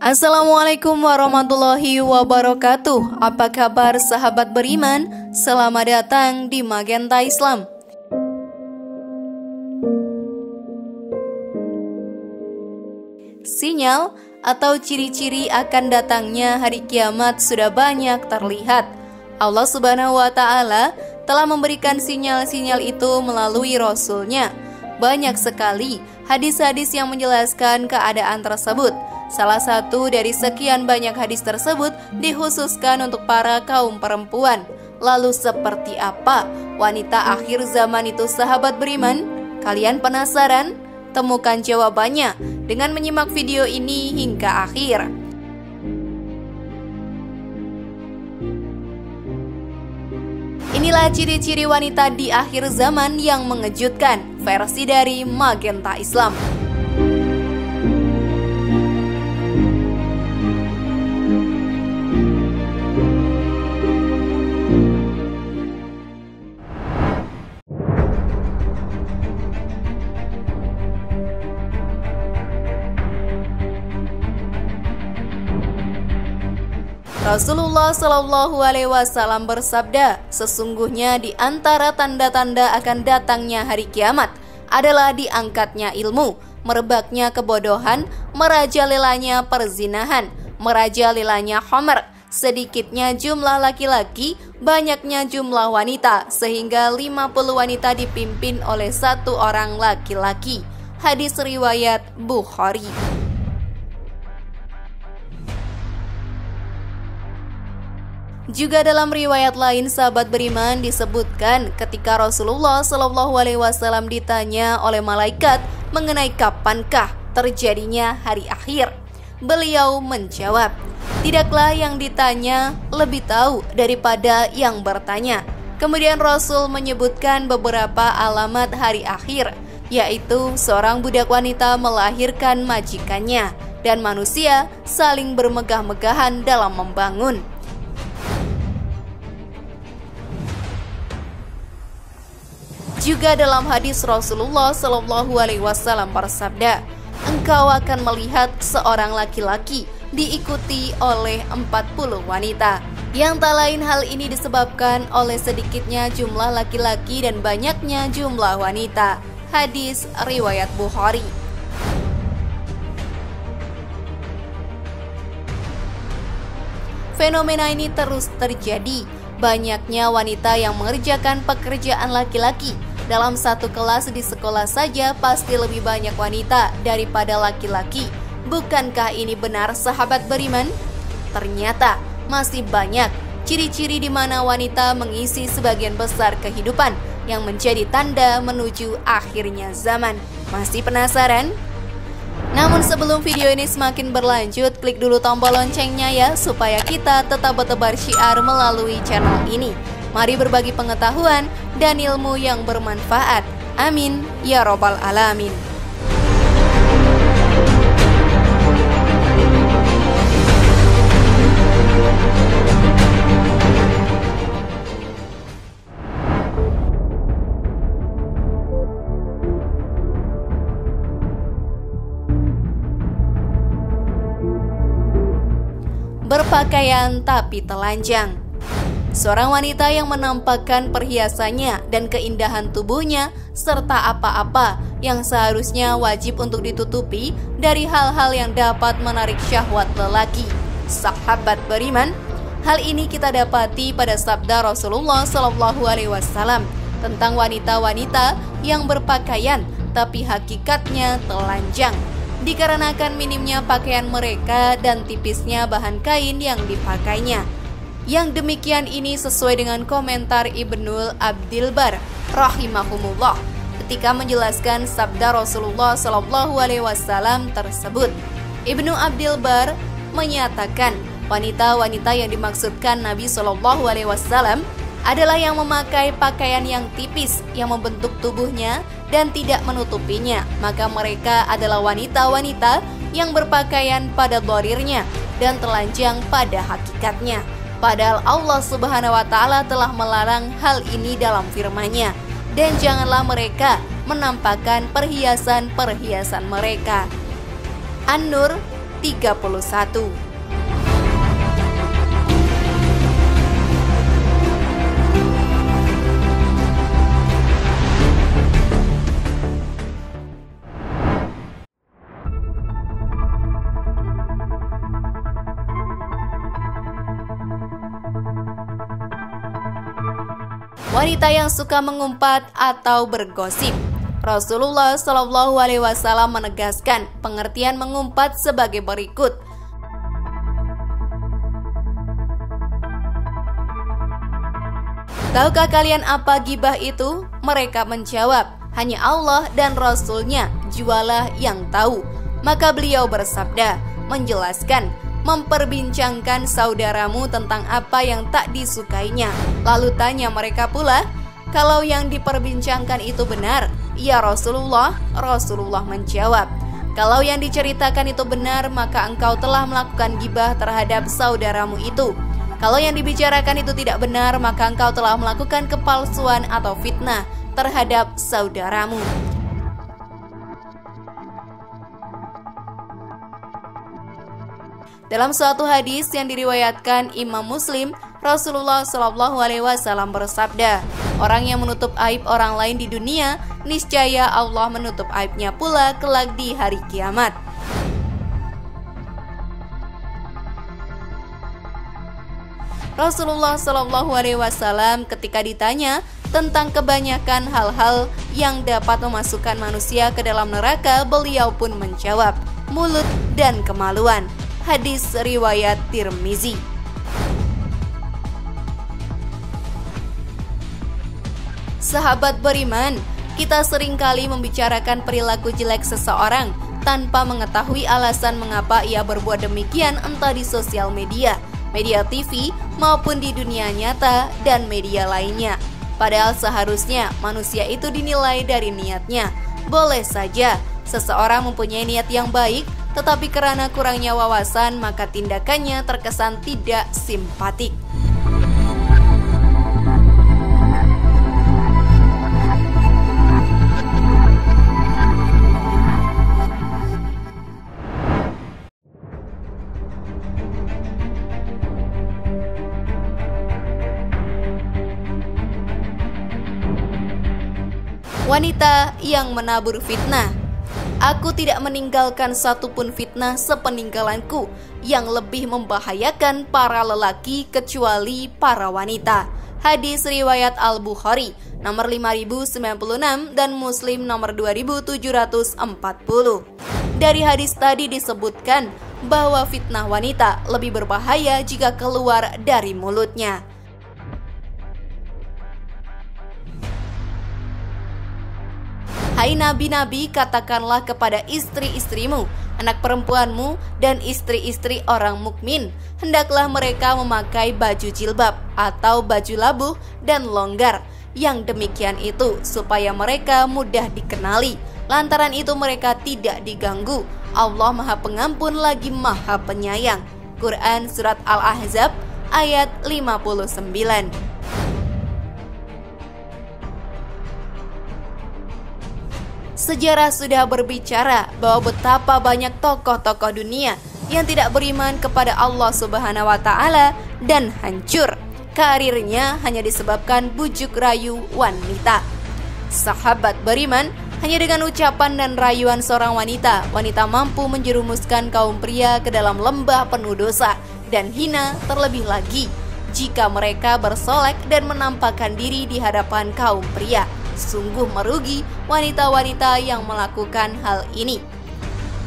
Assalamualaikum warahmatullahi wabarakatuh. Apa kabar sahabat beriman? Selamat datang di Magenta Islam. Sinyal atau ciri-ciri akan datangnya hari kiamat sudah banyak terlihat. Allah Subhanahu wa Ta'ala telah memberikan sinyal-sinyal itu melalui Rasul-Nya. Banyak sekali hadis-hadis yang menjelaskan keadaan tersebut. Salah satu dari sekian banyak hadis tersebut dikhususkan untuk para kaum perempuan. Lalu seperti apa wanita akhir zaman itu, sahabat beriman? Kalian penasaran? Temukan jawabannya dengan menyimak video ini hingga akhir. Inilah ciri-ciri wanita di akhir zaman yang mengejutkan, versi dari Magenta Islam. Rasulullah Shallallahu Alaihi Wasallam bersabda, sesungguhnya di antara tanda-tanda akan datangnya hari kiamat adalah diangkatnya ilmu, merebaknya kebodohan, merajalelanya perzinahan, merajalelanya khamr, sedikitnya jumlah laki-laki, banyaknya jumlah wanita, sehingga 50 wanita dipimpin oleh satu orang laki-laki. Hadis riwayat Bukhari. Juga dalam riwayat lain sahabat beriman disebutkan ketika Rasulullah Shallallahu Alaihi Wasallam ditanya oleh malaikat mengenai kapankah terjadinya hari akhir, beliau menjawab, tidaklah yang ditanya lebih tahu daripada yang bertanya. Kemudian Rasul menyebutkan beberapa alamat hari akhir, yaitu seorang budak wanita melahirkan majikannya dan manusia saling bermegah-megahan dalam membangun. Juga dalam hadis Rasulullah Shallallahu Alaihi Wasallam bersabda, engkau akan melihat seorang laki-laki diikuti oleh 40 wanita. Yang tak lain hal ini disebabkan oleh sedikitnya jumlah laki-laki dan banyaknya jumlah wanita. Hadis riwayat Bukhari. Fenomena ini terus terjadi. Banyaknya wanita yang mengerjakan pekerjaan laki-laki. Dalam satu kelas di sekolah saja pasti lebih banyak wanita daripada laki-laki. Bukankah ini benar sahabat beriman? Ternyata masih banyak ciri-ciri di mana wanita mengisi sebagian besar kehidupan yang menjadi tanda menuju akhirnya zaman. Masih penasaran? Namun sebelum video ini semakin berlanjut, klik dulu tombol loncengnya ya, supaya kita tetap bertebar syiar melalui channel ini. Mari berbagi pengetahuan dan ilmu yang bermanfaat. Amin ya robbal alamin. Berpakaian tapi telanjang. Seorang wanita yang menampakkan perhiasannya dan keindahan tubuhnya serta apa-apa yang seharusnya wajib untuk ditutupi dari hal-hal yang dapat menarik syahwat lelaki. Sahabat beriman, hal ini kita dapati pada sabda Rasulullah Shallallahu Alaihi Wasallam tentang wanita-wanita yang berpakaian tapi hakikatnya telanjang, dikarenakan minimnya pakaian mereka dan tipisnya bahan kain yang dipakainya. Yang demikian ini sesuai dengan komentar Ibnu Abdil Bar rahimahumullah ketika menjelaskan sabda Rasulullah Shallallahu Alaihi Wasallam tersebut. Ibnu Abdil Bar menyatakan wanita-wanita yang dimaksudkan Nabi Shallallahu Alaihi Wasallam adalah yang memakai pakaian yang tipis yang membentuk tubuhnya dan tidak menutupinya, maka mereka adalah wanita-wanita yang berpakaian pada dharirnya dan telanjang pada hakikatnya. Padahal Allah Subhanahu wa Ta'ala telah melarang hal ini dalam firman-Nya. Dan janganlah mereka menampakkan perhiasan-perhiasan mereka. An-Nur 31. Wanita yang suka mengumpat atau bergosip. Rasulullah Shallallahu Alaihi Wasallam menegaskan pengertian mengumpat sebagai berikut. Tahukah kalian apa gibah itu? Mereka menjawab, hanya Allah dan Rasul-Nya jualah yang tahu. Maka beliau bersabda, menjelaskan, memperbincangkan saudaramu tentang apa yang tak disukainya. Lalu tanya mereka pula, kalau yang diperbincangkan itu benar, ya Rasulullah. Rasulullah menjawab, kalau yang diceritakan itu benar, maka engkau telah melakukan gibah terhadap saudaramu itu. Kalau yang dibicarakan itu tidak benar, maka engkau telah melakukan kepalsuan atau fitnah terhadap saudaramu. Dalam suatu hadis yang diriwayatkan Imam Muslim, Rasulullah Shallallahu Alaihi Wasallam bersabda, orang yang menutup aib orang lain di dunia, niscaya Allah menutup aibnya pula kelak di hari kiamat. Rasulullah Shallallahu Alaihi Wasallam ketika ditanya tentang kebanyakan hal-hal yang dapat memasukkan manusia ke dalam neraka, beliau pun menjawab, mulut dan kemaluan. Hadis riwayat Tirmizi. Sahabat beriman, kita seringkali membicarakan perilaku jelek seseorang tanpa mengetahui alasan mengapa ia berbuat demikian, entah di sosial media, media TV, maupun di dunia nyata dan media lainnya. Padahal seharusnya manusia itu dinilai dari niatnya. Boleh saja seseorang mempunyai niat yang baik, tetapi karena kurangnya wawasan, maka tindakannya terkesan tidak simpatik. Wanita yang menabur fitnah. Aku tidak meninggalkan satupun fitnah sepeninggalanku yang lebih membahayakan para lelaki kecuali para wanita. Hadis riwayat Al-Bukhari nomor 5096 dan Muslim nomor 2740. Dari hadis tadi disebutkan bahwa fitnah wanita lebih berbahaya jika keluar dari mulutnya. Hai nabi-nabi, katakanlah kepada istri-istrimu, anak perempuanmu, dan istri-istri orang mukmin, hendaklah mereka memakai baju jilbab atau baju labuh dan longgar. Yang demikian itu supaya mereka mudah dikenali. Lantaran itu mereka tidak diganggu. Allah Maha Pengampun lagi Maha Penyayang. Quran Surat Al-Ahzab ayat 59. Sejarah sudah berbicara bahwa betapa banyak tokoh-tokoh dunia yang tidak beriman kepada Allah Subhanahu wa Ta'ala dan hancur karirnya hanya disebabkan bujuk rayu wanita. Sahabat beriman, hanya dengan ucapan dan rayuan seorang wanita, wanita mampu menjerumuskan kaum pria ke dalam lembah penuh dosa dan hina, terlebih lagi jika mereka bersolek dan menampakkan diri di hadapan kaum pria. Sungguh merugi wanita-wanita yang melakukan hal ini.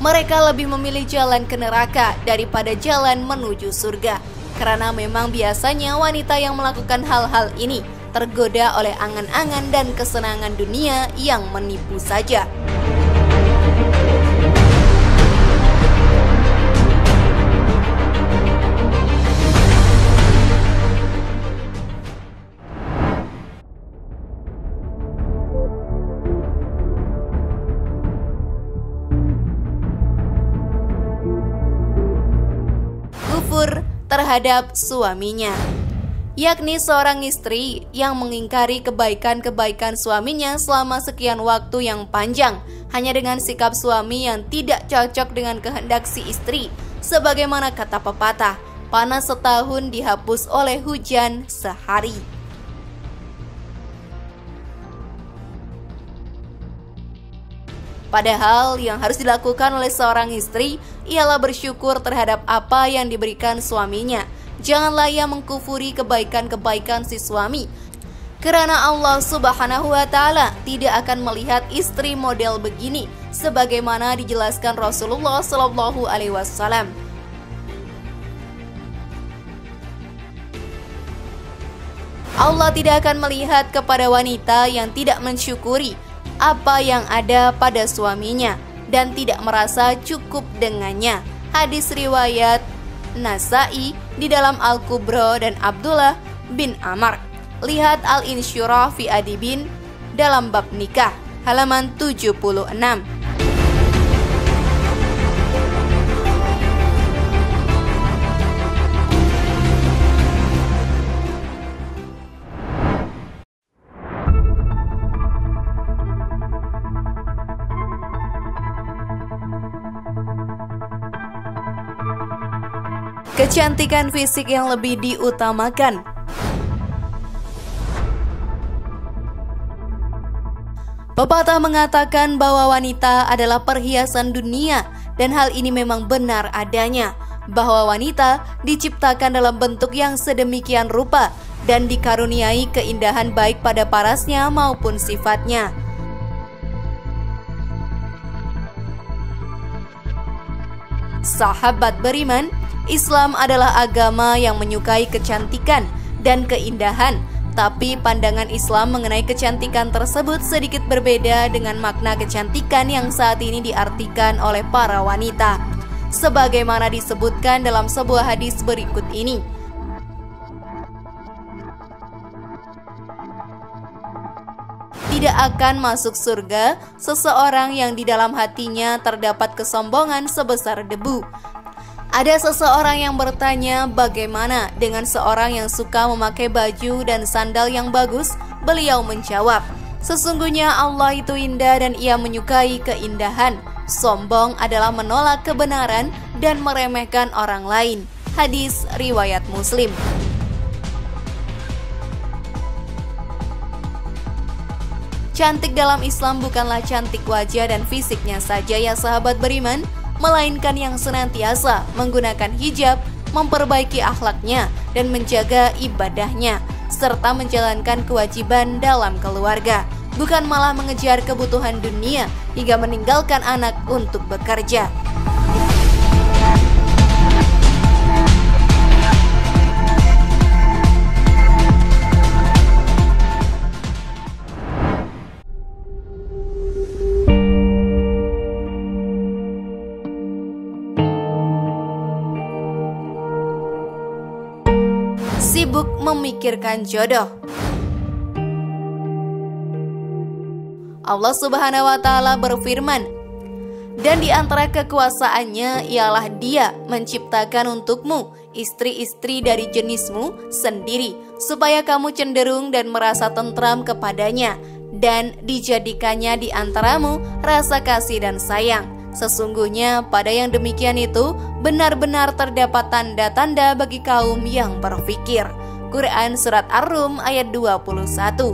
Mereka lebih memilih jalan ke neraka daripada jalan menuju surga. Karena memang biasanya wanita yang melakukan hal-hal ini tergoda oleh angan-angan dan kesenangan dunia yang menipu saja. Terhadap suaminya. yakni seorang istri yang mengingkari kebaikan-kebaikan suaminya selama sekian waktu yang panjang, hanya dengan sikap suami yang tidak cocok dengan kehendak si istri. Sebagaimana kata pepatah, panas setahun dihapus oleh hujan sehari. Padahal yang harus dilakukan oleh seorang istri ialah bersyukur terhadap apa yang diberikan suaminya. Janganlah ia mengkufuri kebaikan-kebaikan si suami, karena Allah Subhanahu wa Ta'ala tidak akan melihat istri model begini, sebagaimana dijelaskan Rasulullah Shallallahu Alaihi Wasallam. Allah tidak akan melihat kepada wanita yang tidak mensyukuri apa yang ada pada suaminya dan tidak merasa cukup dengannya. Hadis riwayat Nasai di dalam Al-Kubra dan Abdullah bin Amr. Lihat Al-Insyirah fi Adibin dalam bab nikah, halaman 76. Kecantikan fisik yang lebih diutamakan. Pepatah mengatakan bahwa wanita adalah perhiasan dunia, dan hal ini memang benar adanya, bahwa wanita diciptakan dalam bentuk yang sedemikian rupa dan dikaruniai keindahan baik pada parasnya maupun sifatnya. Sahabat beriman, Islam adalah agama yang menyukai kecantikan dan keindahan, tapi pandangan Islam mengenai kecantikan tersebut sedikit berbeda dengan makna kecantikan yang saat ini diartikan oleh para wanita. Sebagaimana disebutkan dalam sebuah hadis berikut ini. Tidak akan masuk surga seseorang yang di dalam hatinya terdapat kesombongan sebesar debu. Ada seseorang yang bertanya, bagaimana dengan seorang yang suka memakai baju dan sandal yang bagus? Beliau menjawab, sesungguhnya Allah itu indah dan ia menyukai keindahan. Sombong adalah menolak kebenaran dan meremehkan orang lain. Hadis riwayat Muslim. Cantik dalam Islam bukanlah cantik wajah dan fisiknya saja ya sahabat beriman, melainkan yang senantiasa menggunakan hijab, memperbaiki akhlaknya, dan menjaga ibadahnya, serta menjalankan kewajiban dalam keluarga, bukan malah mengejar kebutuhan dunia hingga meninggalkan anak untuk bekerja. Sibuk memikirkan jodoh. Allah Subhanahu wa Ta'ala berfirman, dan di antara kekuasaannya ialah Dia menciptakan untukmu istri-istri dari jenismu sendiri, supaya kamu cenderung dan merasa tentram kepadanya, dan dijadikannya di antaramu rasa kasih dan sayang. Sesungguhnya pada yang demikian itu benar-benar terdapat tanda-tanda bagi kaum yang berfikir. Quran Surat Ar-Rum ayat 21.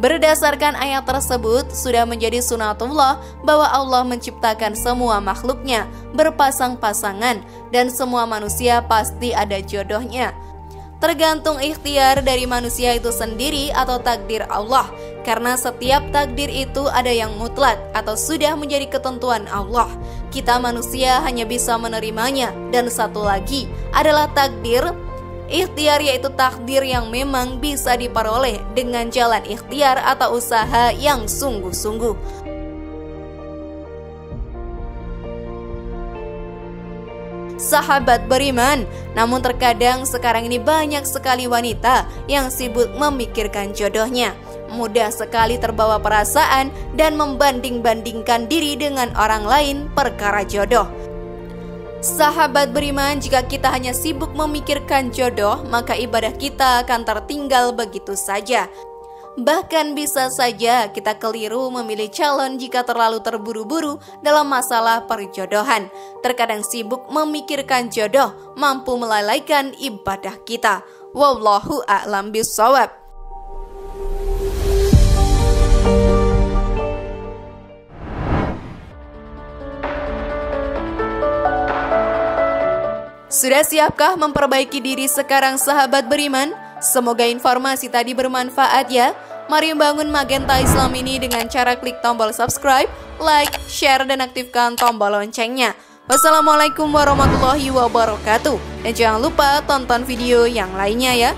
Berdasarkan ayat tersebut, sudah menjadi sunatullah bahwa Allah menciptakan semua makhluknya berpasang-pasangan, dan semua manusia pasti ada jodohnya. Tergantung ikhtiar dari manusia itu sendiri atau takdir Allah, karena setiap takdir itu ada yang mutlak atau sudah menjadi ketentuan Allah. Kita manusia hanya bisa menerimanya. Dan satu lagi adalah takdir ikhtiar, yaitu takdir yang memang bisa diperoleh dengan jalan ikhtiar atau usaha yang sungguh-sungguh. Sahabat beriman, namun terkadang sekarang ini banyak sekali wanita yang sibuk memikirkan jodohnya, mudah sekali terbawa perasaan dan membanding-bandingkan diri dengan orang lain perkara jodoh. Sahabat beriman, jika kita hanya sibuk memikirkan jodoh, maka ibadah kita akan tertinggal begitu saja. Bahkan bisa saja kita keliru memilih calon jika terlalu terburu-buru dalam masalah perjodohan. Terkadang sibuk memikirkan jodoh mampu melalaikan ibadah kita. Wallahu a'lam bishawab. Sudah siapkah memperbaiki diri sekarang sahabat beriman? Semoga informasi tadi bermanfaat ya. Mari membangun Magenta Islam ini dengan cara klik tombol subscribe, like, share, dan aktifkan tombol loncengnya. Wassalamualaikum warahmatullahi wabarakatuh. Dan jangan lupa tonton video yang lainnya ya.